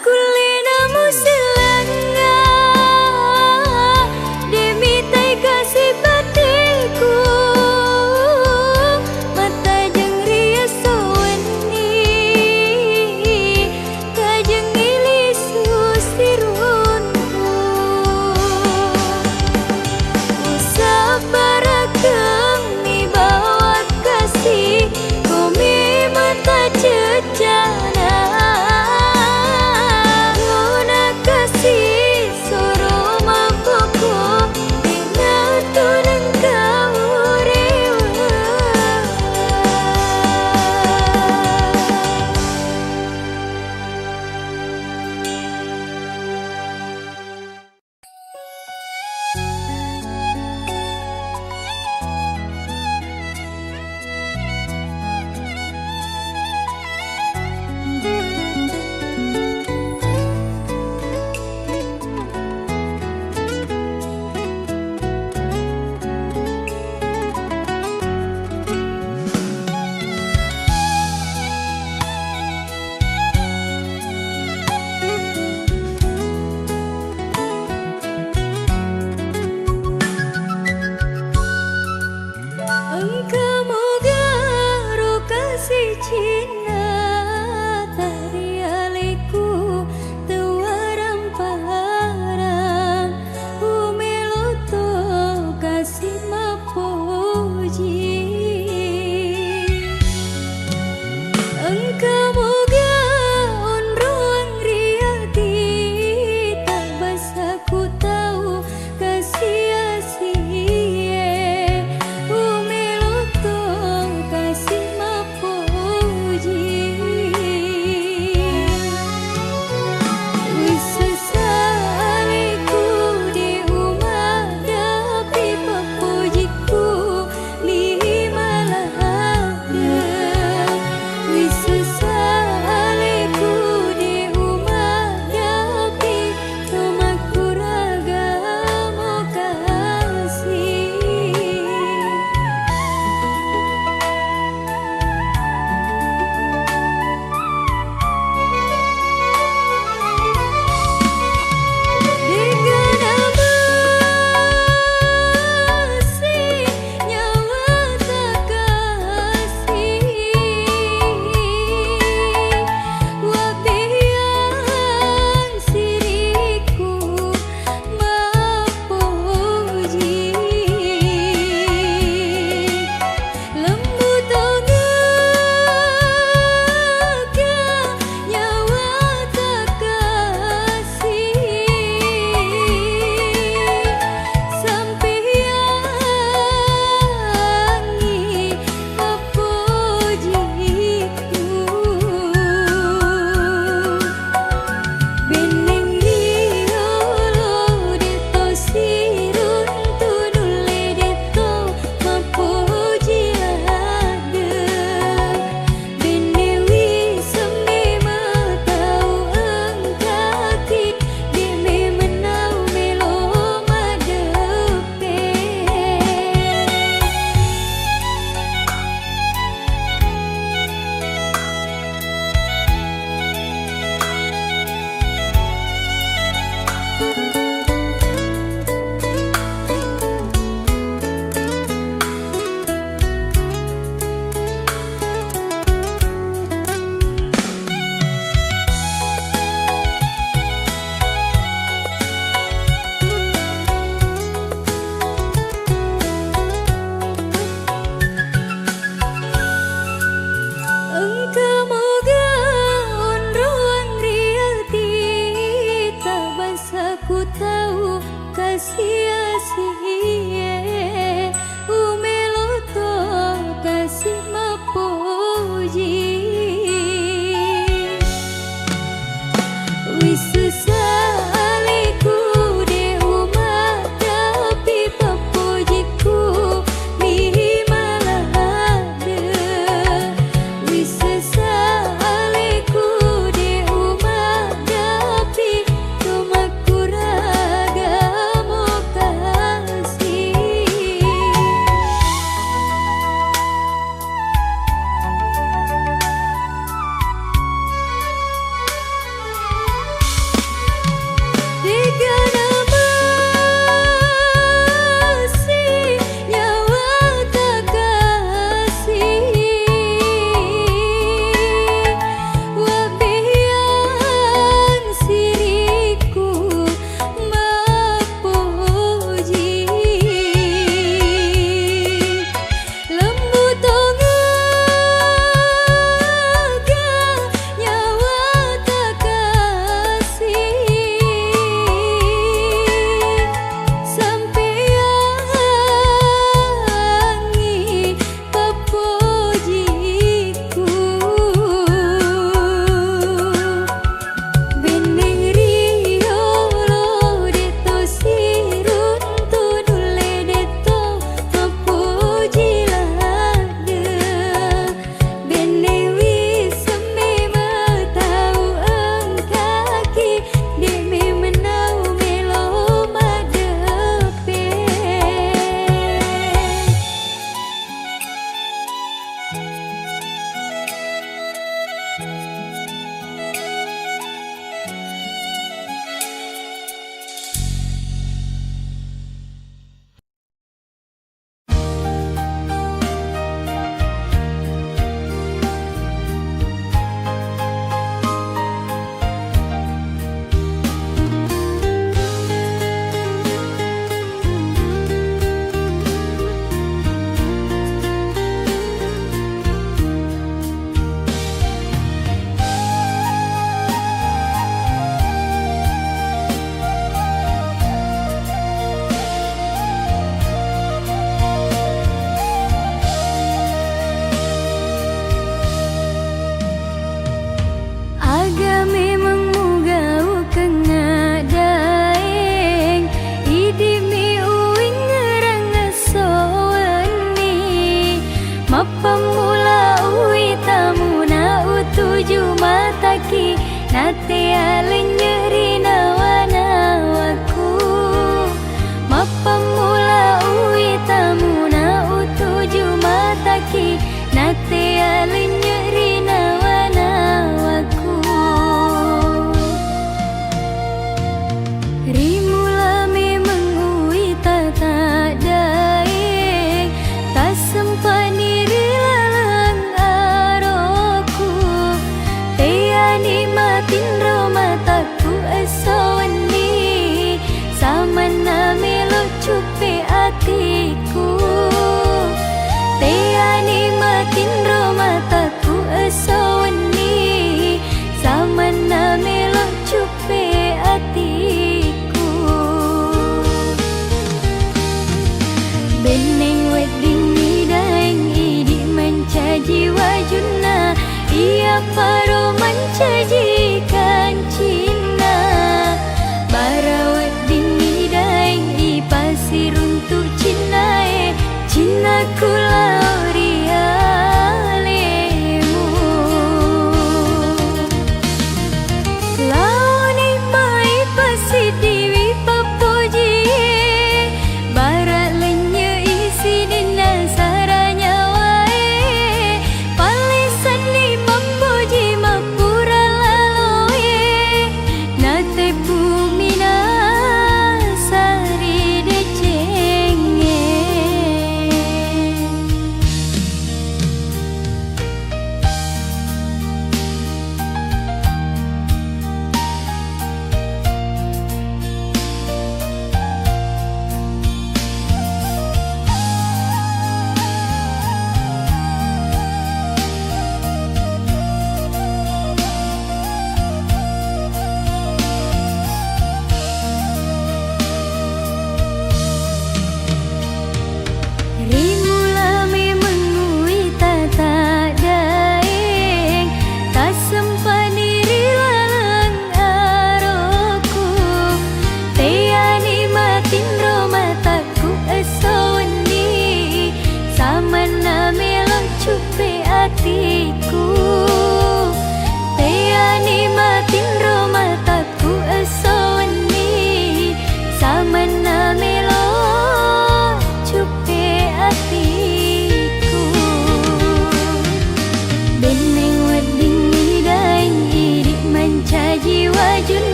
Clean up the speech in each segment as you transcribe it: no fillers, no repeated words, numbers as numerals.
Kulina musilanga demitai kasih batiku mata jeung rias saweni kajeng ilisu sirunku sabarakeun mibawat kasih bumi mata cecana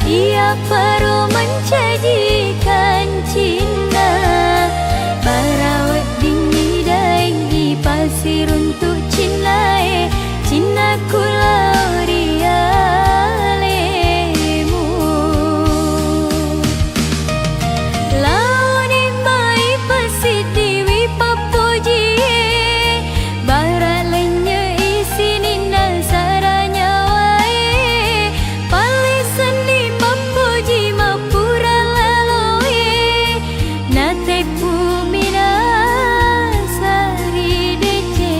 Ia baru mencajikan cinta, barawat dingin daing pasir untuk cinai, cinnaku lauria lemu. Launi mai pasit diwi papuji, barat lenya isi nindal saranya wae, palisan di papuji mapura laloe, nate pumina sari decenge.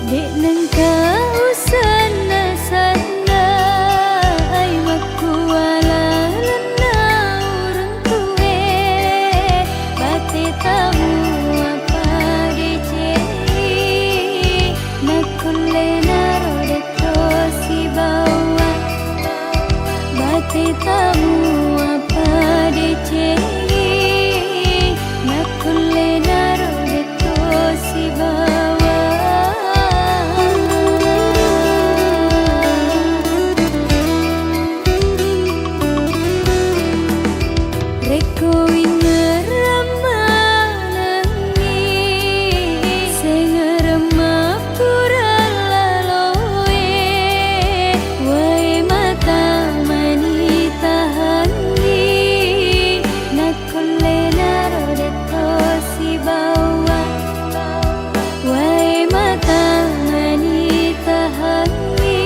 Dek nengka usana sana, ai maku wala lena urang tuwe, bate tamu apa diceri, nakulle naro deto si bawa, bate tamu apa diceri, nakulle naro deto si bawa. Reko ingat ramanangi, sengerema pura laloe, wae mata mani tahangi, nakulle naro deto si bawa, wae mata mani tahangi,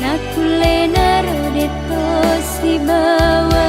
nakulle naro deto si bawa.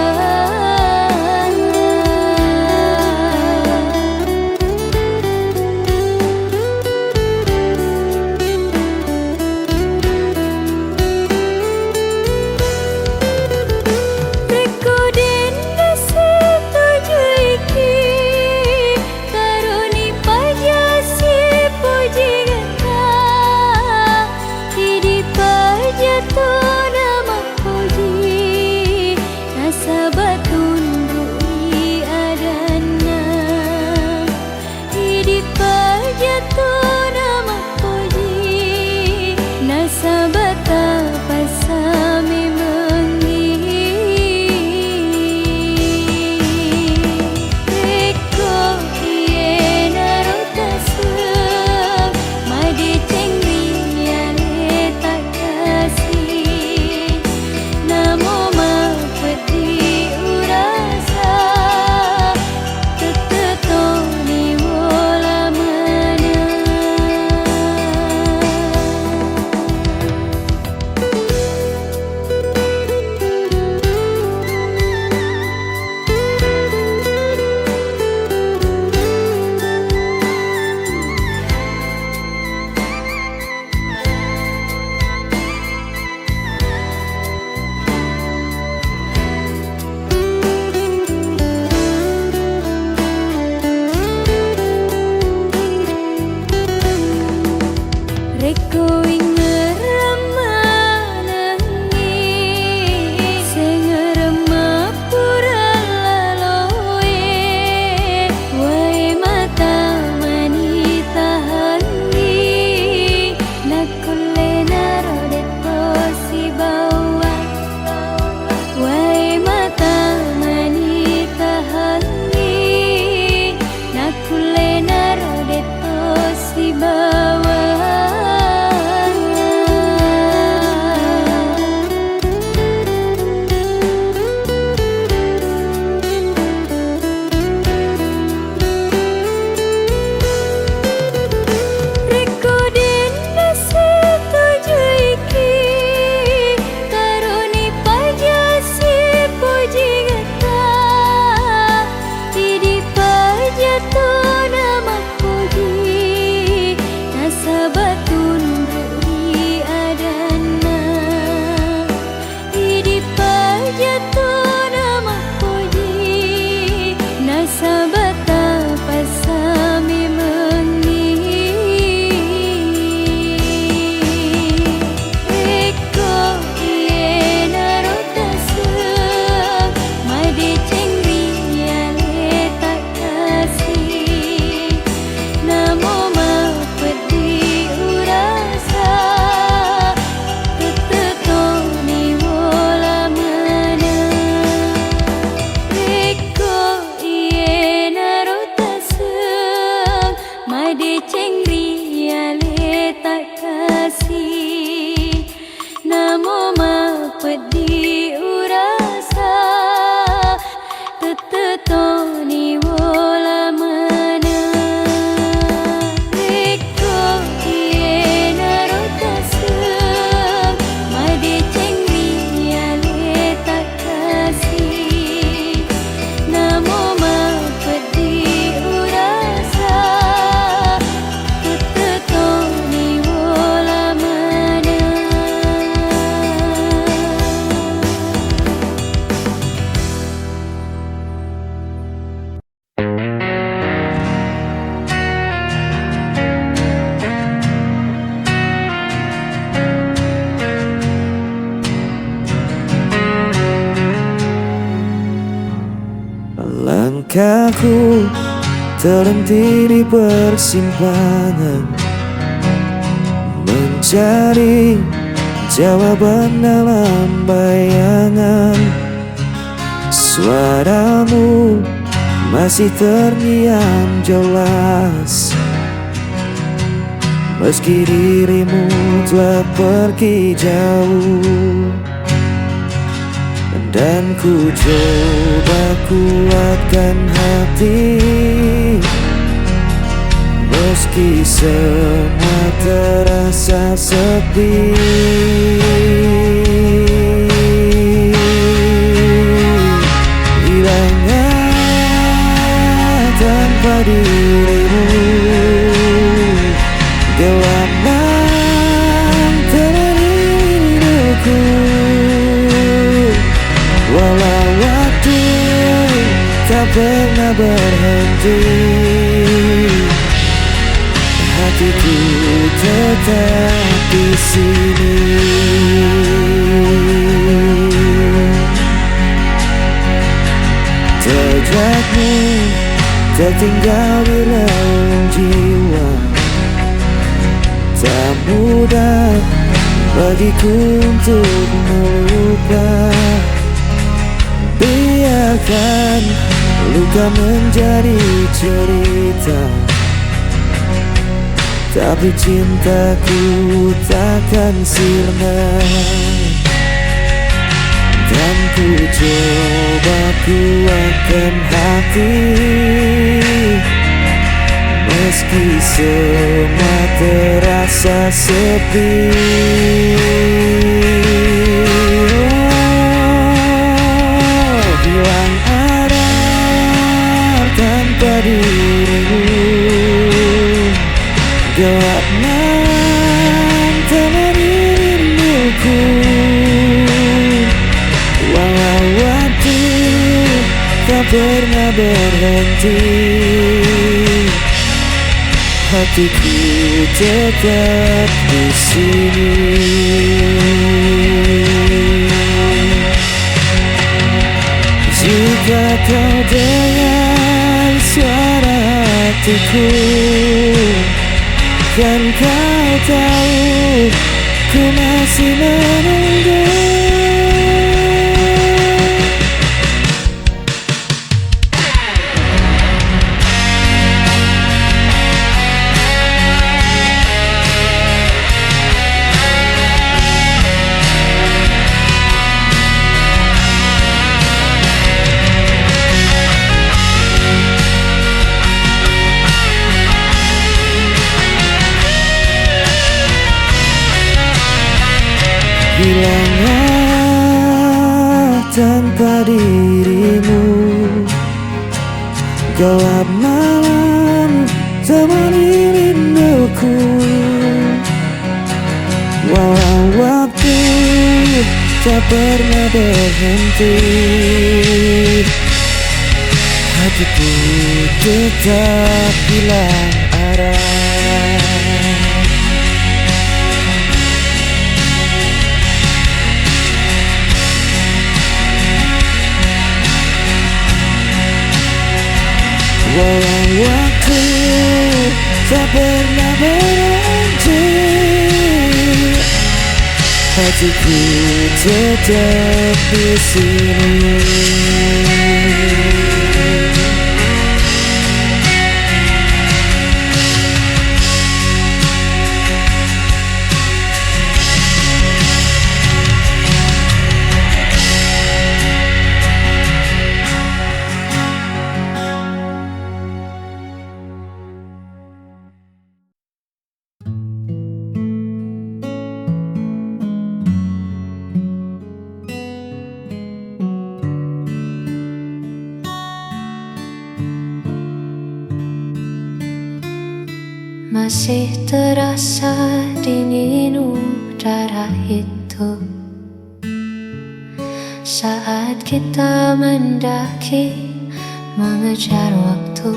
Sabata pasami mengi, reko iye naro tasem, madi cengri yale tak kasih, namo mapeti urasa, tetetoni wola mana. Reko ingat ramanangi, sengerema pura laloe, wae mata mani tahangi, nakulle naro deto si bawa, wae mata mani tahangi, nakulle naro deto si bawa. batun beri adana Idi pajatun amak puji Nasabata pasami mengi Eko iye narota seang Madi cengri yale tak kasih Namo mapedi urasa Tetetoni wola mana Eko iye narota seang Madi cengri yale tak kasih Namo mapedi urasa Tetetoni wola mana Eko iye narota seang Madi cengri yale tak kasih Namo mapedi urasa Tetetoni wola mana Langkahku terhenti di persimpangan Mencari jawaban dalam bayangan Suaramu masih terdiam jelas Meski dirimu telah pergi jauh Dan ku coba kuatkan hati Meski semua terasa sepi Hilangnya tanpa dirimu Gelap malam temani hidupku Walau waktu tak pernah berhenti Hatiku tetap di sini Jejakmu tertinggal di relung jiwa Tak mudah bagiku untuk melupa Biarkan luka menjadi cerita Tapi cintaku takkan sirna Dan ku coba kuatkan hati Meski semua terasa sepi Hilang arah tanpa dirimu Gelap malam temani rinduku Walau waktu tak pernah berhenti Hatiku tetap di sini Jika kau dengar suara hatiku Kan kau tahu ku masih menunggu Hilangnya tanpa dirimu Gelap malam temani rinduku tak pernah berhenti. Hatiku tetap hilang arah. Walau waktu tak pernah berhenti, hatiku tetap di sini. Masih terasa dingin udara itu saat kita mendaki mengejar waktu.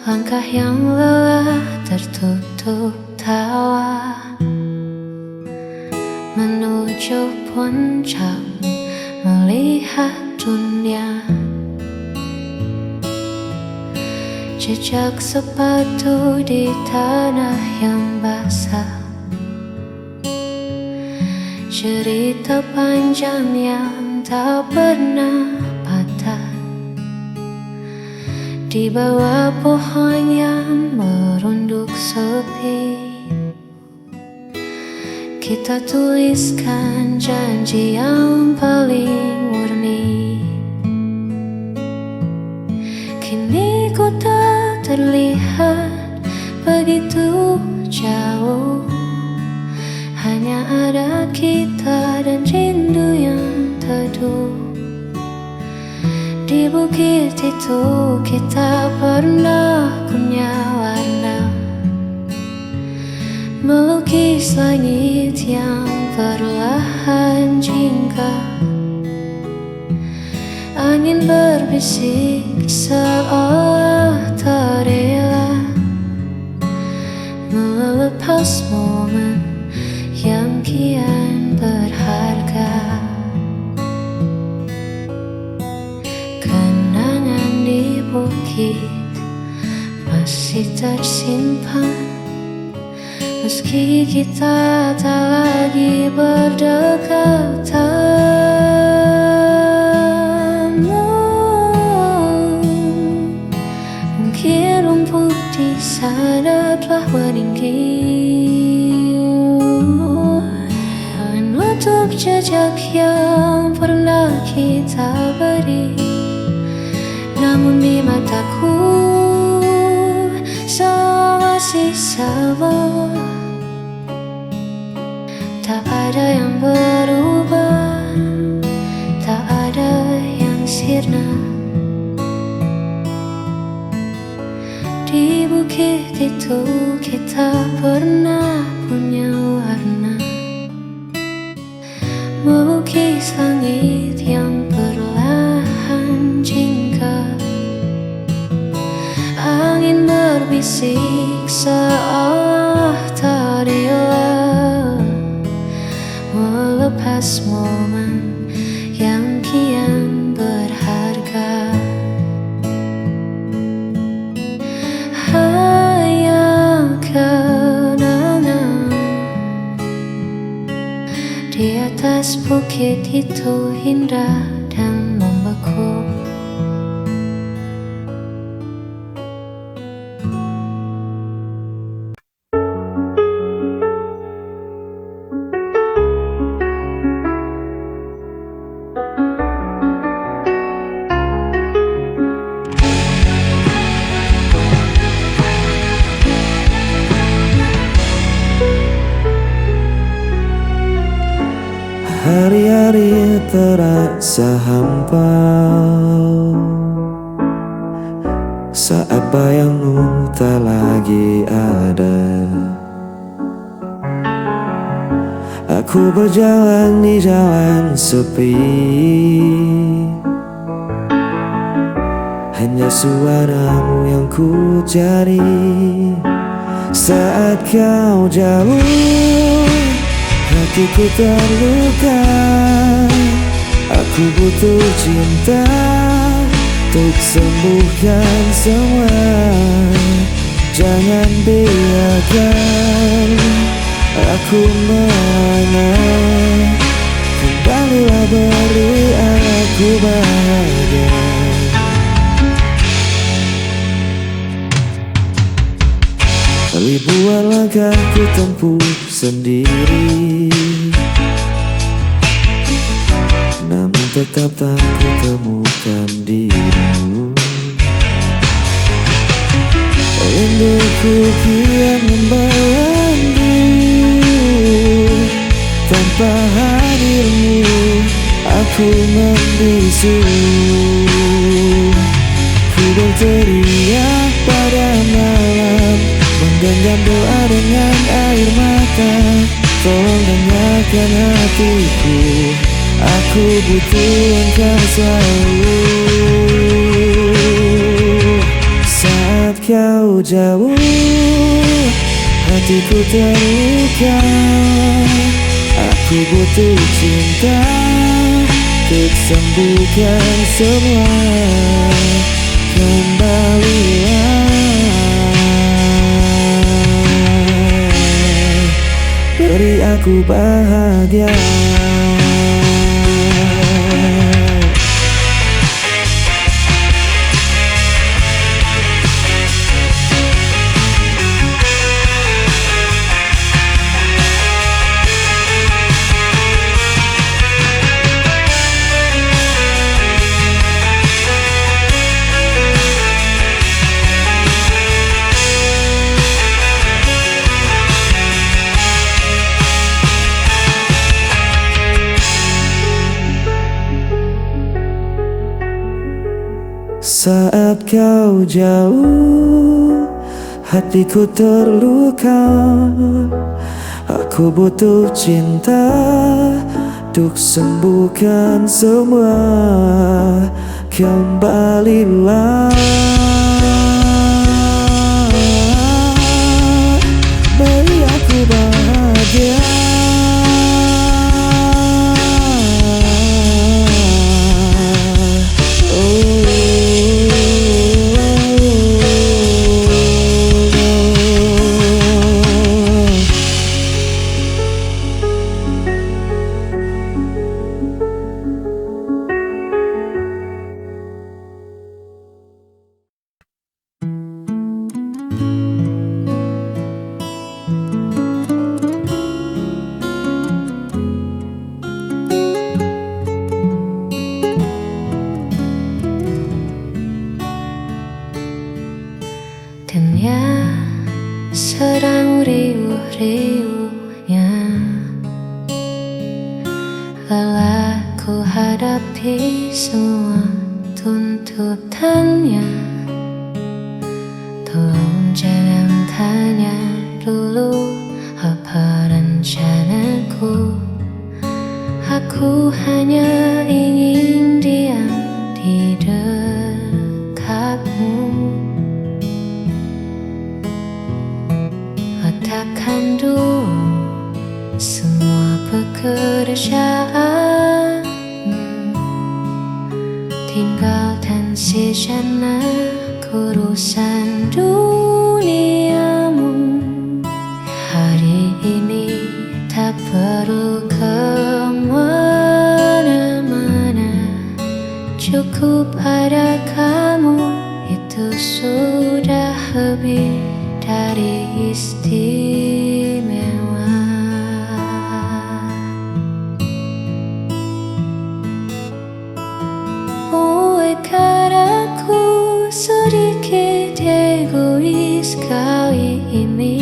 Langkah yang lelah tertutup tawa menuju puncak melihat dunia. Jejak sepatu di tanah yang basah, cerita panjang yang tak pernah patah. Di bawah pohon yang merunduk sepi, kita tuliskan janji yang paling murni. Kini ku tak terlihat begitu jauh, hanya ada kita dan rindu yang teduh. Di bukit itu kita pernah punya warna, melukis langit yang perlahan jingga. Angin berbisik seolah tak rela melepas momen yang kian berharga. Kenangan di bukit masih tersimpan, meski kita tak lagi berdekatan. Mungkin rumput di sana telah meninggi, menutup jejak yang pernah kita beri. Namun di mataku semua masih sama, tak ada yang berubah, tak ada yang sirna. Di bukit itu kita pernah punya warna, melukis langit yang perlahan jingga. Angin berbisik seolah tak rela melepas momen yang kian berharga. Hanya kenangan di atas bukit itu indah dan membeku. Hari-hari terasa hampa saat bayangmu tak lagi ada. Aku berjalan di jalan sepi, hanya suaramu yang ku cari. Saat kau jauh, hatiku terluka. Aku butuh cinta untuk sembuhkan semua. Jangan biarkan aku merana. Kembalilah beri aku bahagia. Ribuan langkah ku tempuh sendiri, namun tetap tak ku temukan dirimu. Rinduku kian membawamu, tanpa hadirmu aku membisu. Ku berteriak pada malam, menggenggam doa dengan air mata. Tolong dengarkan hatiku, aku butuh engkau selalu. Saat kau jauh, hatiku terluka. Aku butuh cinta untuk sembuhkan semua. Kembalilah, beri aku bahagia. Saat kau jauh, hatiku terluka. Aku butuh cinta untuk sembuhkan semua. Kembalilah, beri aku bahagia. Dunia sedang riuh-riuhnya, lelah ku hadapi semua tuntutannya. Tolong jangan tanya dulu apa rencanaku. Aku hanya ingin diam di dekatmu. Letakkan dulu semua pekerjaan, tinggalkan sejenak urusan duniamu. Hari ini tak perlu kemana-mana, cukup ada kamu, itu sudah lebih dari istimewa. Buatkan aku sedikit egois kali ini,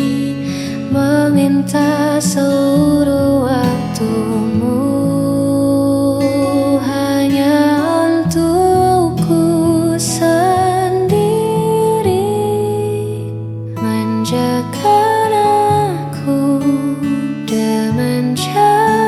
meminta seluruh waktumu hanya untukku sendiri. Manjakan aku dengan cara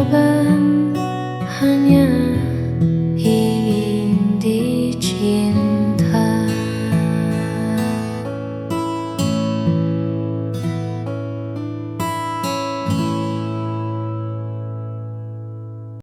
jawaban hanya